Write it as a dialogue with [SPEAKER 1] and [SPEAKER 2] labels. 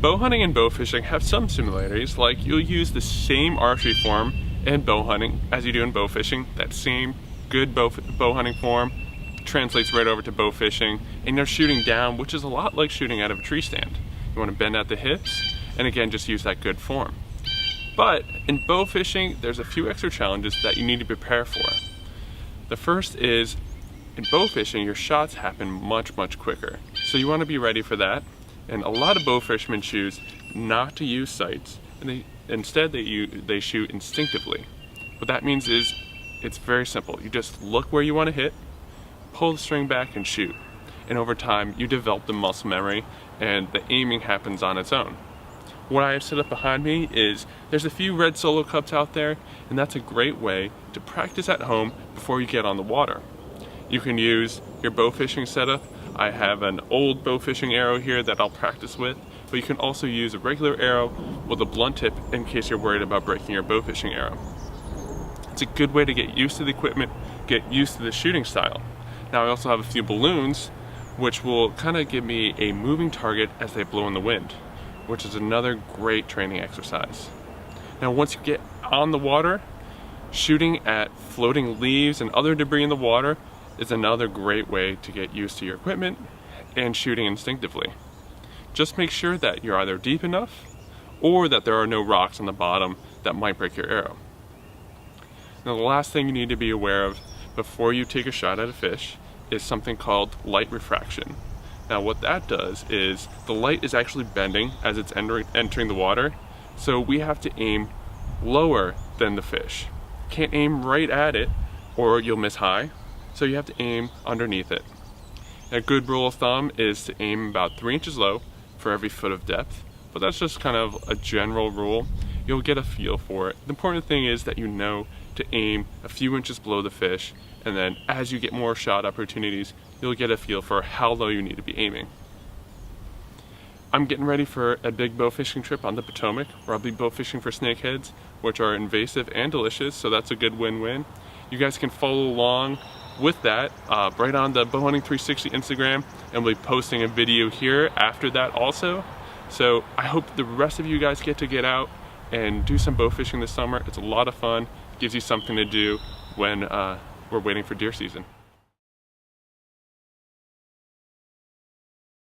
[SPEAKER 1] Bow hunting and bow fishing have some similarities, like you'll use the same archery form in bow hunting as you do in bow fishing. That same good bow hunting form translates right over to bow fishing, and you're shooting down, which is a lot like shooting out of a tree stand. You want to bend at the hips, and again, just use that good form. But in bow fishing, there's a few extra challenges that you need to prepare for. The first is, in bow fishing, your shots happen much quicker. So you want to be ready for that. And a lot of bow fishermen choose not to use sights, and instead they shoot instinctively. What that means is, it's very simple. You just look where you want to hit, pull the string back and shoot. And over time, you develop the muscle memory and the aiming happens on its own. What I have set up behind me is, there's a few red solo cups out there, and that's a great way to practice at home before you get on the water. You can use your bow fishing setup. I have an old bow fishing arrow here that I'll practice with, but you can also use a regular arrow with a blunt tip in case you're worried about breaking your bow fishing arrow. It's a good way to get used to the equipment, get used to the shooting style. Now I also have a few balloons, which will kind of give me a moving target as they blow in the wind, which is another great training exercise. Now once you get on the water, shooting at floating leaves and other debris in the water is another great way to get used to your equipment and shooting instinctively. Just make sure that you're either deep enough or that there are no rocks on the bottom that might break your arrow. Now the last thing you need to be aware of before you take a shot at a fish is something called light refraction. Now what that does is, the light is actually bending as it's entering the water, so we have to aim lower than the fish. Can't aim right at it or you'll miss high, so you have to aim underneath it. A good rule of thumb is to aim about 3 inches low for every foot of depth, but that's just kind of a general rule. You'll get a feel for it. The important thing is that you know to aim a few inches below the fish, and then as you get more shot opportunities, you'll get a feel for how low you need to be aiming. I'm getting ready for a big bow fishing trip on the Potomac, where I'll be bow fishing for snakeheads, which are invasive and delicious, so that's a good win-win. You guys can follow along with that right on the Bow Hunting 360 Instagram, and we'll be posting a video here after that also. So I hope the rest of you guys get out and do some bow fishing this summer. It's a lot of fun, gives you something to do when we're waiting for deer season.